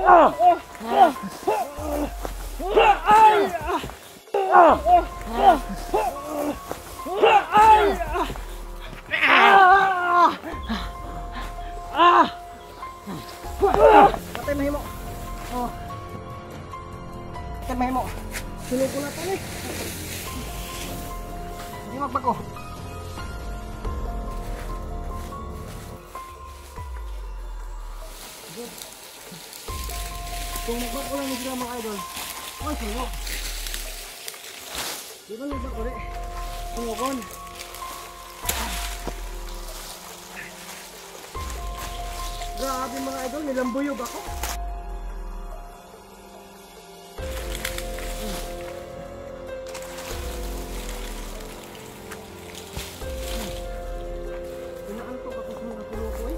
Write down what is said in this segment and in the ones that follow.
Patay mahimo. Oh. Patay mahimo. Sinuko na tali. Hindi magbago. Kung magbago lang yung mga idol. Oh, sino? Di ba magbago rin? Sinukon. Grabe mga idol, nilambuyog ako. Inaantok ako sa mga pulo ko eh.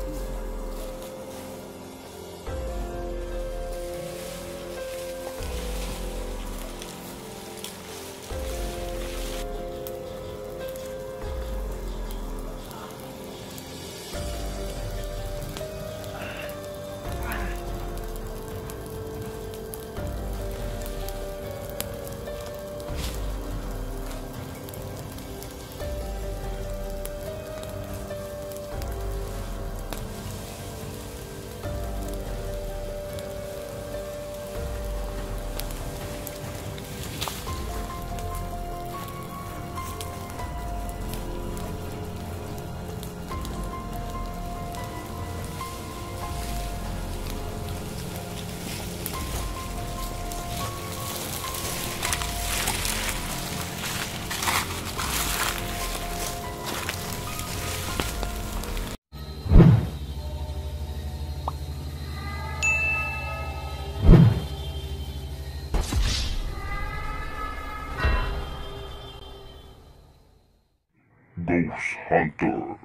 Ghost Hunter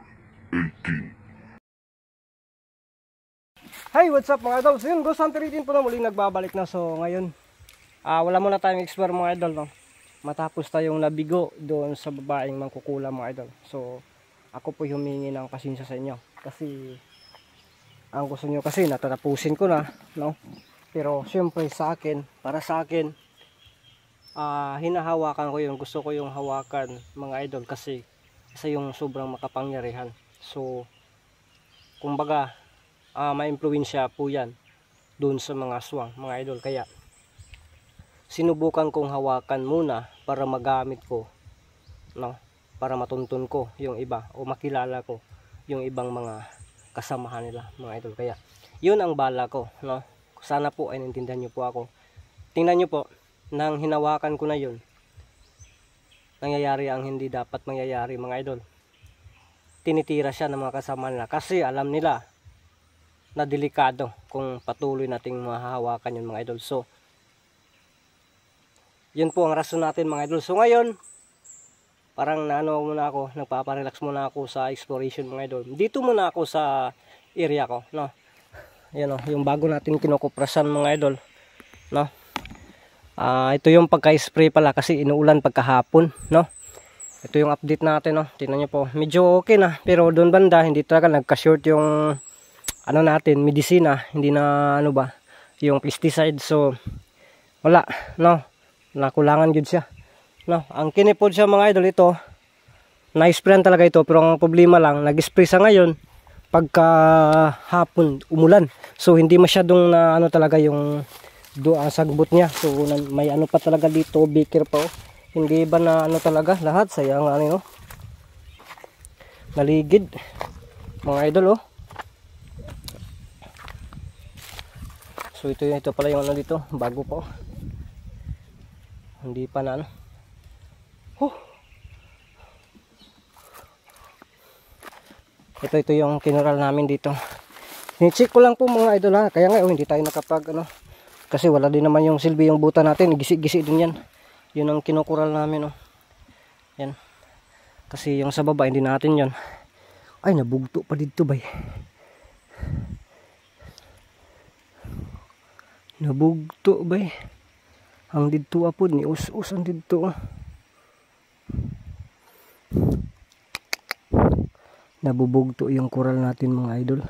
18. Hi, what's up mga idol? So yun, Ghost Hunter 18 po na muli nagbabalik na. So ngayon, wala muna tayong explore mga idol, no? Matapos tayong nabigo doon sa babaeng mangkukulam mga idol. So ako po humingi ng pasensya sa inyo. Kasi ang gusto nyo kasi natatapusin ko na, no? Pero syempre sa akin, para sa akin, hinahawakan ko yun. Gusto ko yung hawakan mga idol kasi isa yung sobrang makapangyarihan. So kumbaga ma-impluwensya po yan doon sa mga aswang mga idol. Kaya sinubukan kong hawakan muna para magamit ko, no? Para matuntun ko yung iba o makilala ko yung ibang mga kasamahan nila mga idol. Kaya yun ang bala ko, no? Sana po ay naintindihan nyo po ako. Tingnan nyo po, nang hinawakan ko na yun, nangyayari ang hindi dapat mangyayari mga idol. Tinitira siya ng mga kasama nila kasi alam nila na delikado kung patuloy nating mahahawakan yun mga idol. So yun po ang rason natin mga idol. So ngayon parang naano muna ako, nagpaparelax muna ako sa exploration mga idol. Dito muna ako sa area ko, no? Yan o, yung bago natin kinukuprasan mga idol, no? Ito yung pagka-spray pala kasi inuulan pagkahapon, no? Ito yung update natin, no? Tingnan nyo po, medyo okay na, pero doon banda hindi talaga nagka-short yung ano natin, medisina, hindi na ano ba, yung pesticide. So wala, no? Nakulangan gud siya, no? Ang kinipod siya mga idol, ito na-sprayan talaga ito, pero ang problema lang, nag-spray sa ngayon pagka hapon umulan. So hindi masyadong na ano talaga yung ang sagbot niya. So may ano pa talaga dito, baker pa oh. Hindi ba na ano talaga lahat, sayang ano, no? Naligid mga idol oh. So ito pala yung ano dito, bago pa oh. Hindi pa na ano. Ito yung kinural namin dito. Ni-check ko lang po mga idol ha. Kaya nga hindi tayo nakapag ano, kasi wala din naman yung silbi yung buta natin, gisi-gisi din yan. Yun ang kinukural namin oh. Yan. Kasi yung sa baba hindi natin yon. Ay, nabugto pa dito bay. Nabugto bay. Ang dito apod ni us-us ang dito. Nabubugto yung kural natin mga idol.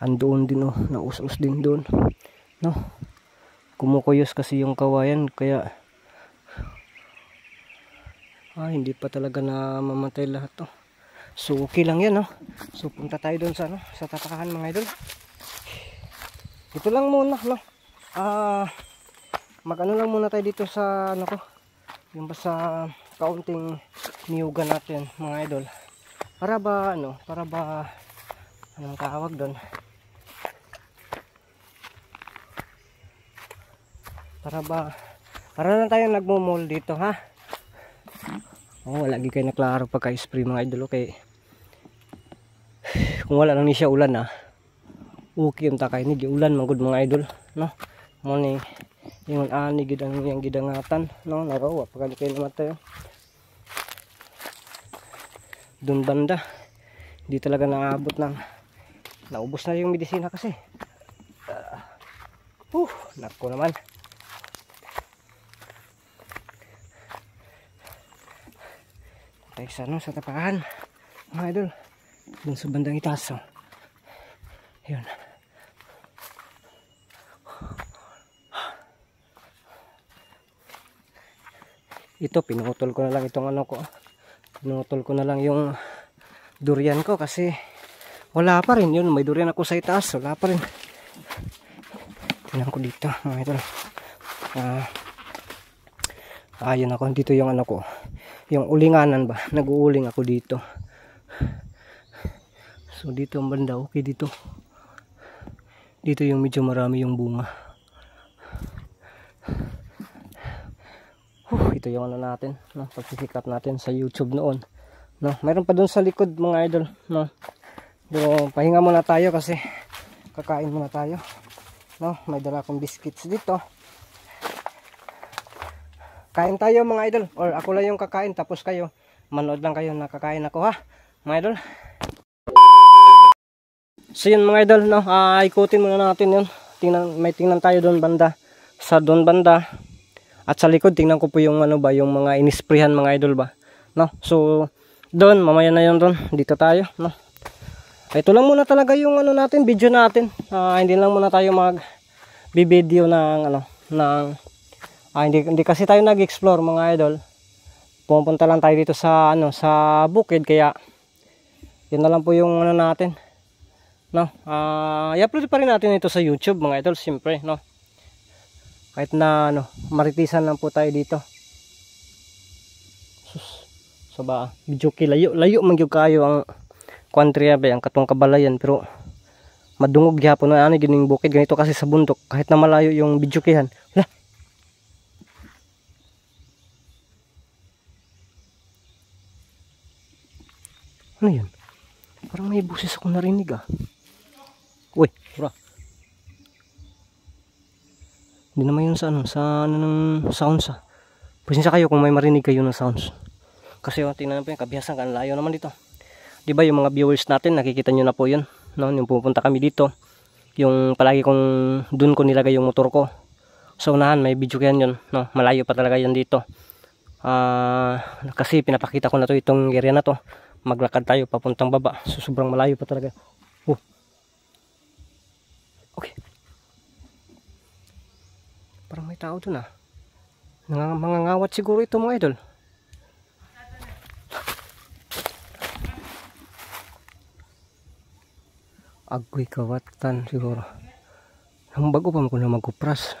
Andoon din oh, naus-us din doon. no, kumukuyos kasi yung kawayan, kaya hindi pa talaga na mamatay lahat to. So okay lang yan, no. So punta tayo doon sa sa tatakan mga idol. Ito lang muna, no. Mag-ano lang muna tayo dito sa ano ko, yung basta kaunting niyugan natin mga idol. Para ba anong tawag doon? Para lang tayo nagmumol dito, ha? Lagi kayo naklaro pagka-spray mga idol, okay? Kung wala lang ni siya ulan, okay yung takay ni ulan manggod mga idol, no? Morning yung ani gid ang yang gidangatan, no? Narawa pagka kayo namatay. Doon banda, hindi talaga naabot ng naubos na yung medisina kasi. Nako naman. Sa sa tapakan mga idol, dun sa bandang itaas. Yun, ito pinutol ko na lang itong ano ko, pinutol ko na lang yung durian ko kasi wala pa rin. Yun, may durian ako sa itaas, wala pa rin. Tingnan ko dito mga idol. Ayun ako, dito yung ano ko, yung ulinganan ba, nag-uuling ako dito. So dito ang banda, okay dito. Dito yung medyo marami yung bunga. Ito yung ano natin, no, pagsisikap natin sa YouTube noon, no. Mayroon pa doon sa likod mga idol, no. So, pahinga muna tayo kasi kakain muna tayo, no. May dala akong biscuits dito. Kain tayo mga idol, or ako lang yung kakain tapos kayo manood lang kayo, nakakain ako, ha mga idol. So yun mga idol, no, ikutin muna natin yun. Tingnan tayo doon banda, sa doon banda, at sa likod tingnan ko po yung ano ba, yung mga inisprehan mga idol ba, no. So doon mamaya na yun, doon dito tayo, no. Ito lang muna talaga yung ano natin, video natin. Hindi lang muna tayo mag-video ng ano, ng hindi kasi tayo nag-explore mga idol. Pupunta lang tayo dito sa ano, sa bukid, kaya yun na lang po yung ano natin, no. I-upload pa rin natin ito sa YouTube mga idol, siyempre, no. Kahit na ano, maritisan lang po tayo dito. So ba, medyo layo man gyud kayo ang country ba, ang katong Kabalayan, pero madungog gyapon na ano gining bukid ganito kasi sa bundok, kahit na malayo yung bidyukihan. Ano yun? Parang may busis ako narinig, Uy, pura. Hindi naman yun sa ano, ng sounds, Pasensya kayo kung may marinig kayo ng sounds. Kasi tingnan po yung kabihasan, layo naman dito. Diba yung mga viewers natin, nakikita nyo na po yun, no? Yung pupunta kami dito, yung palagi kong dun ko nilagay yung motor ko. Sa unahan may video yan yun, no? Malayo pa talaga yan dito. Kasi pinapakita ko na to, itong area na to. Maglakad tayo papuntang baba, so sobrang malayo pa talaga. Okay, parang may tao dun, mangangawat siguro ito mga idol. Agoy kawatan siguro. Ang bago pa mo na magkupras.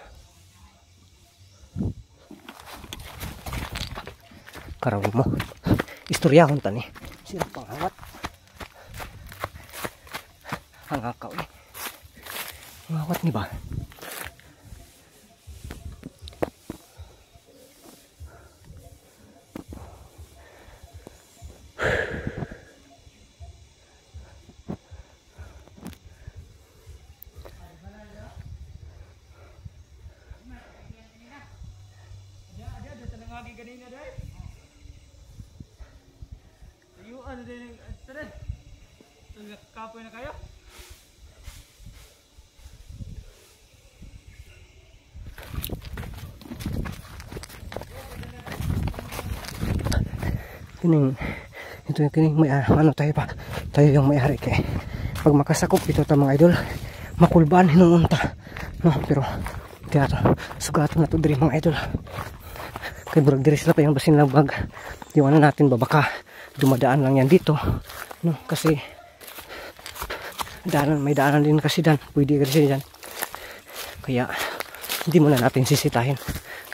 Karawin mo, istoryahon tani. Sila panghawat. Hangakaw ni. Ngawat ni ba? Kapoy na kayo? Kining may ano tayo pa. Tayo yung may-ari kay. Pag makasakop ito ta mga idol, makulban hinunta. No, pero tiyato, sugatan na to diri mga idol. Kay burag diri sila pa yung basin lang bag. Yung ano natin ba baka dumadaan lang yan dito. No, kasi may daanan din kasi dan. Pwede kasi dyan. Kaya hindi muna natin sisitahin.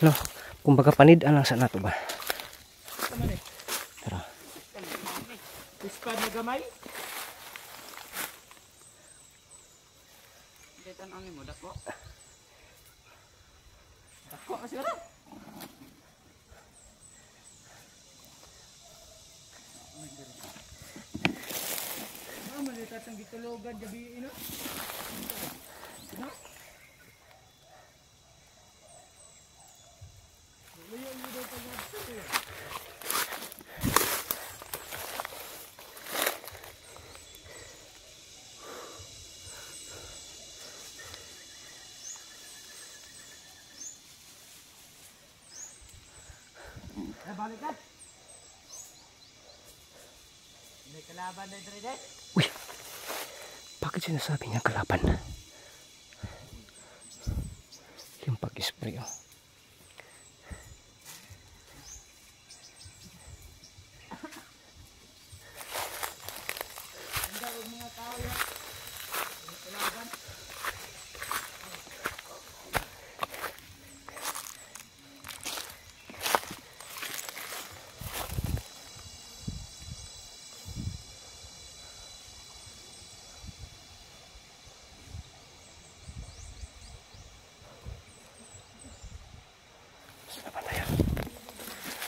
No, kumbaga panidaan lang sa nato ba. Tara. Ispad na gamay. Detan angin mo dako. Dako kasi wala. Malitat ang gitulogan gabi ino. No? Balik ka. May kalaban na dito. Uy, bakit sinasabi niya kalaban? Yung pag-spray oh. Mga tao yan. May kalaban.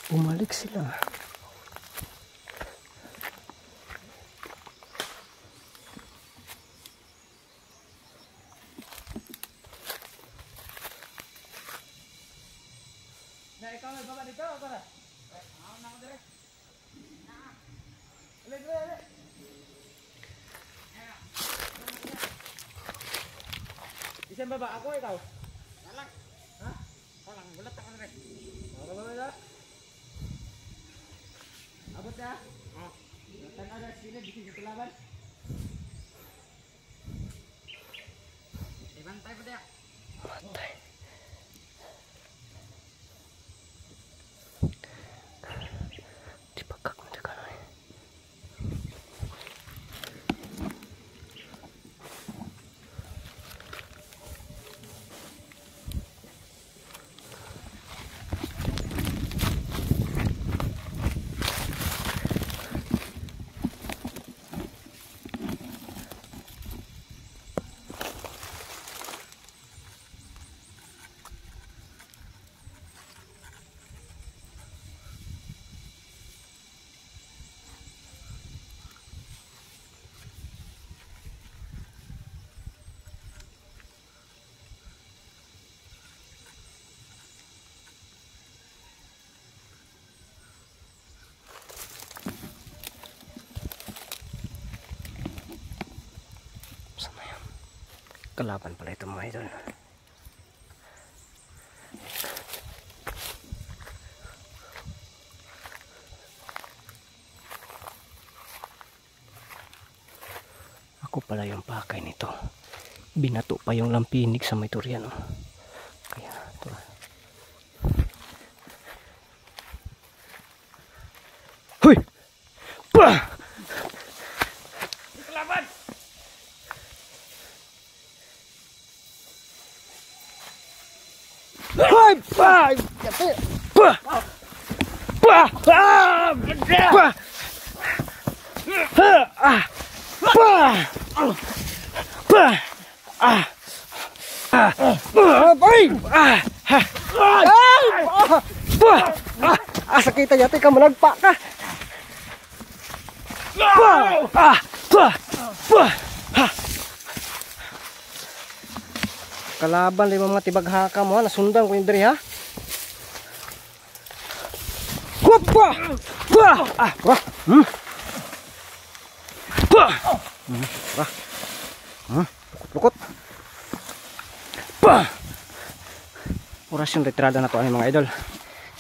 Bumalik sila. Na ikaw na baba dito ako na. Ako na ako dire. Ale. Isang baba ako ikaw. Talang. Ha? Talang bulat ako dire. Baba. Abot na? Oh. Datang ada sini di sini kelaban. Bantay pa dia. Bantay. Di pagkak mo ka na eh. Sama yan. Kalaban pala ito mga idol. Ako pala yung pakay nito. Binato pa yung lampinig sa may turian. Oh. Kaya ito. Hoy! Bah! Kelaban. Hoy! Bah! Bah! Bah! Ah! Bah! Ah! Bah! Bah! Ah! Ah! Ay! Ah! Ay! Bah! Ah! Sakita yati ka malagpa ka. Bah! Ah! Bah! Bah! Ah! Kalaban lima mga tibaghaka mo, nasundan ko yung diri ha. Bah! Bah! Ah! Bah! Bah! Bah! Lukot. Bah! Oras yung retirada na to ay mga idol.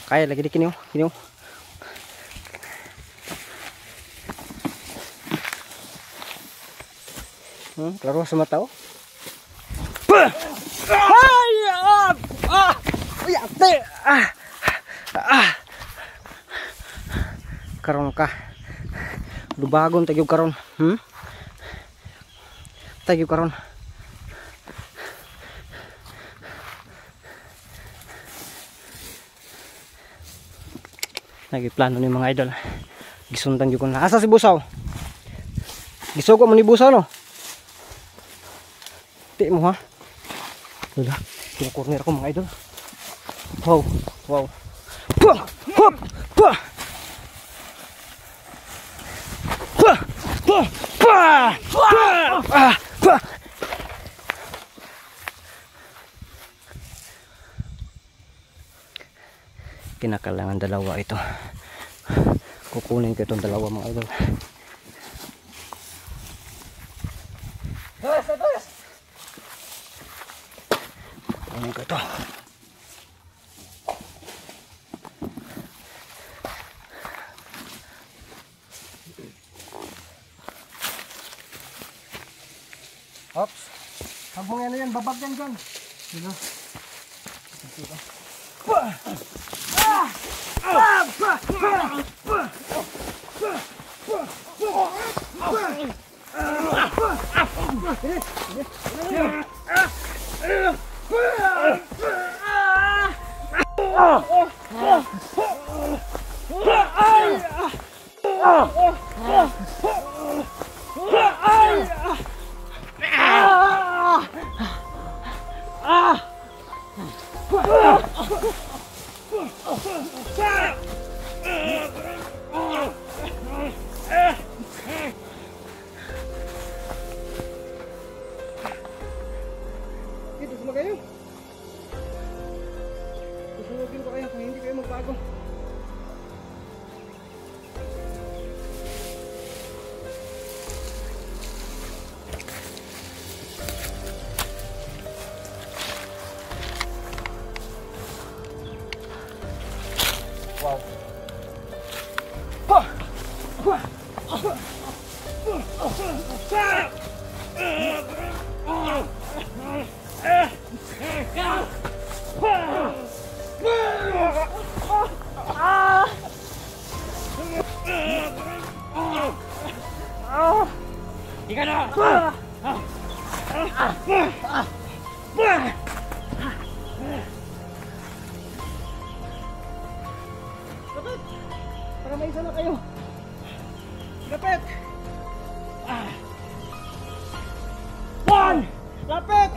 Kaya lagi di kiniw. Klaro sa mata oh. Bah! Di! Karon ka. Lubagon tagyog karon. Tagyog karon. Nagiplano ni mga idol. Gisundan gyud ko na. Asa si Busaw? Gisugo mo ni Busaw no? Ti mo ha. Wala. Yung corner ko mga idol. Wow, wow. Pah! Hop! Pah! Pah! Pah! Pah! Pah! Pah! Kinakailangan dalawa ito. Kukunin ko itong dalawa mga idol. Kukunin ko ito. Oops. Habang yan, babag yan dyan. Dito. Ito sama kayo. Susunugin ko kayo kung hindi kayo magbago. Wow. Ika na! Lapit! Para may isa na kayo. Lapit! One! Lapit!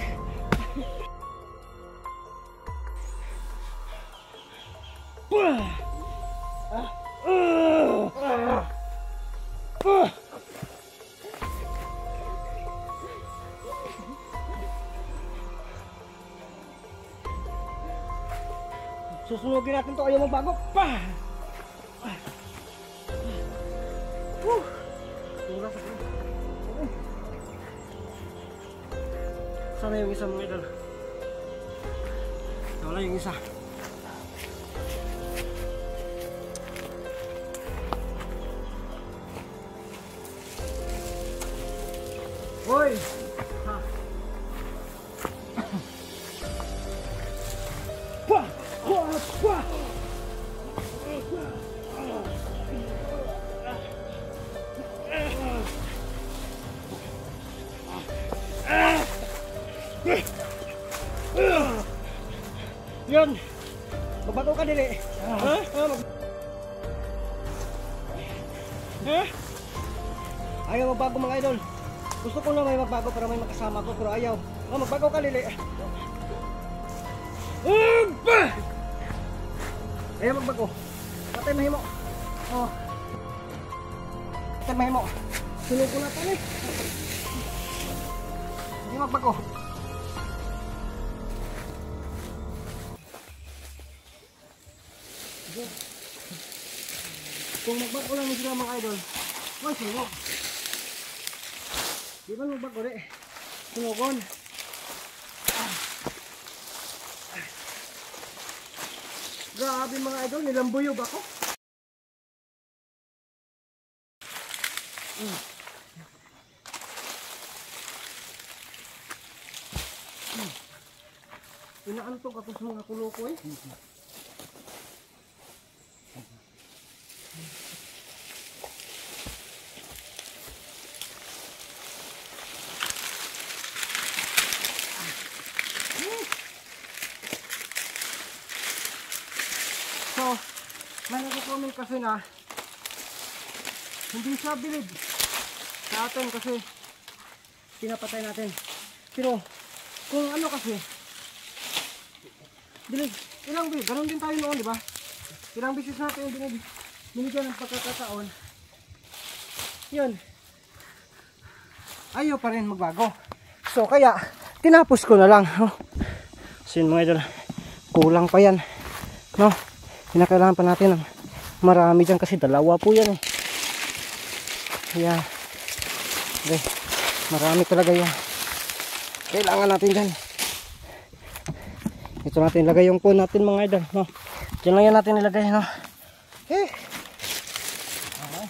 Susunugin natin to, ayaw magbago. Pa! Sana yung isa mga idol. Wala yung isa. Hoy! Ha! Pa! Pa! Pa! Yun! Magbago ka dili! Ha? Ha? Ayaw magbago mga idol. Gusto ko na may magbago para may makasama ko pero ayaw. Magbago ka dili! Ayaw magbago. Patay mahimo. Patay mahimo. Sunog ko na pa ni. Hindi magbago. Kung magbago lang sila mga idol, may sunog. Di ba magbago rin? Sunogon. Grabe mga idol, nilambuyog ako. Inaantog ako sa mga kulo ko eh. nag-comment kasi na hindi siya bilib sa atin kasi pinapatay natin. Pero kung ano kasi bilib, ilang bilib, ganun din tayo noon, di ba? Ilang bisis natin yung binigyan ng pagkakataon, yun, ayaw pa rin magbago. So kaya tinapos ko na lang, no? So yun mga idol, kulang pa yan, no? Kinakailangan pa natin ng marami dyan kasi dalawa po yan eh. Kaya okay, marami talaga yan kailangan natin dyan. Ito natin ilagay yung phone natin mga idol, no? Diyan lang yan natin ilagay, no? Okay. Okay.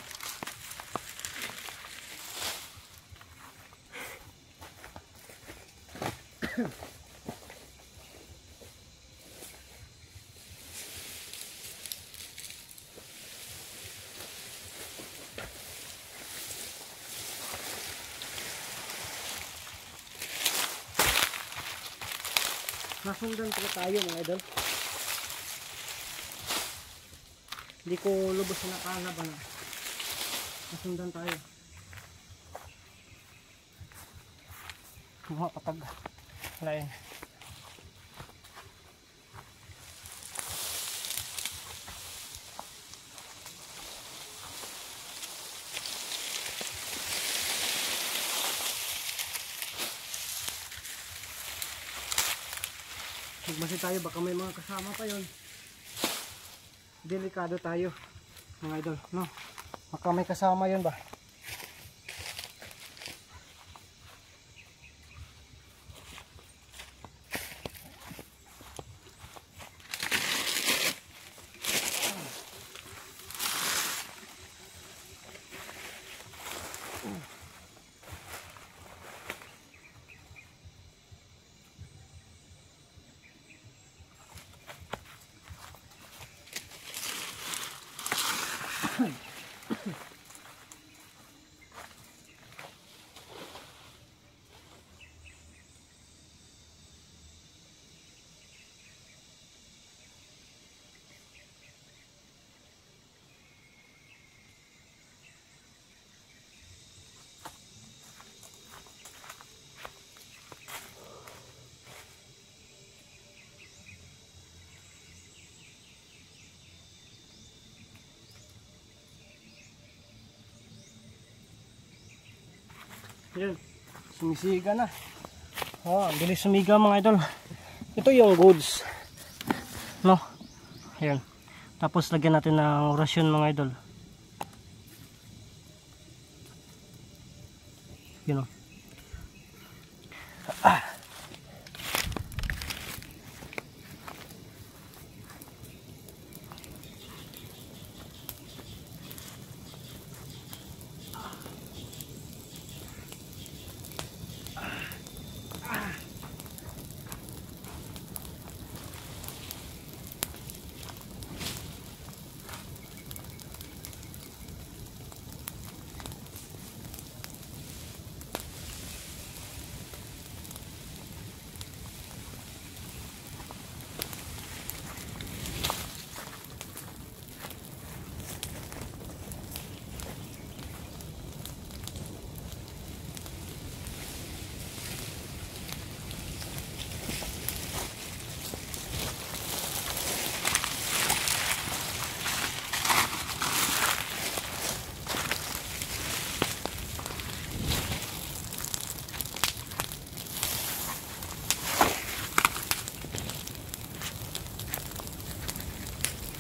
Nasundan pala tayo mga idol. Hindi ko lubos na nakalaban na. Nasundan tayo. Mga patag. Lain. Magmasid tayo, baka may mga kasama pa yun. Delikado tayo mga idol, no? Baka may kasama yun ba? Yan, sumisiga na. Oh, ang bilis sumiga mga idol. Ito yung goods, no? Ayan. Tapos lagyan natin ng rasyon mga idol. Yun o.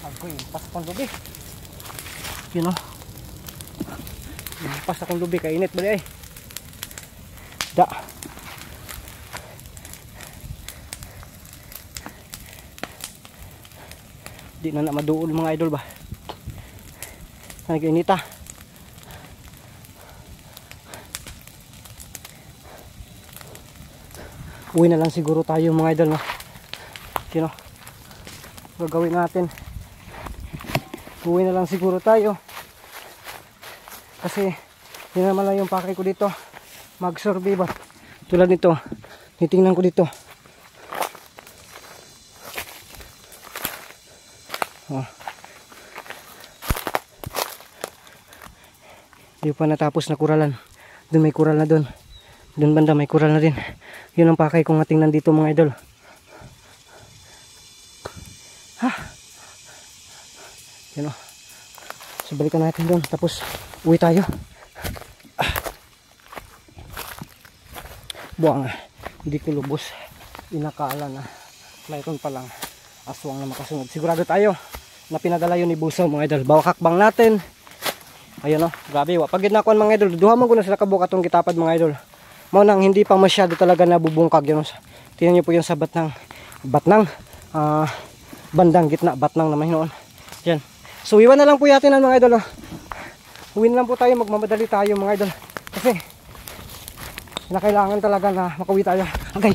Agoy, pas akong lubi. Yun o. Pas akong lubi, kainit bali ay. Da. Di na maduol mga idol ba. Nag-inita. Uwi na lang siguro tayo mga idol, no? Yun o. Gagawin natin. Uwi na lang siguro tayo kasi yun naman lang yung pakay ko dito, mag-survey ba tulad nito. Titingnan ko dito, oh. Hindi pa natapos na kuralan. Doon may kural na doon. Doon banda may kural na din. Yun ang pakay kong tingnan dito mga idol. Yun o. So balikan natin doon. Tapos uwi tayo. Buwang. Hindi ko lubos. Inakala na mayroon palang aswang na makasunod. Sigurado tayo na pinadala yun ni Buso mga idol. Bawak hakbang natin. Ayun o. Grabe. Pagid na ako mga idol. Duha man ko na sila kabuk atong gitapad mga idol. Mao nang hindi pa masyado talaga nabubungkag yun. Tingnan niyo po yung sa batnang bandang gitna, batnang naman noon. Yan. So iwan na lang po yatin ang mga idol. Uwi na lang po tayo, magmamadali tayo mga idol. Kasi kailangan talaga na makauwi tayo. Okay.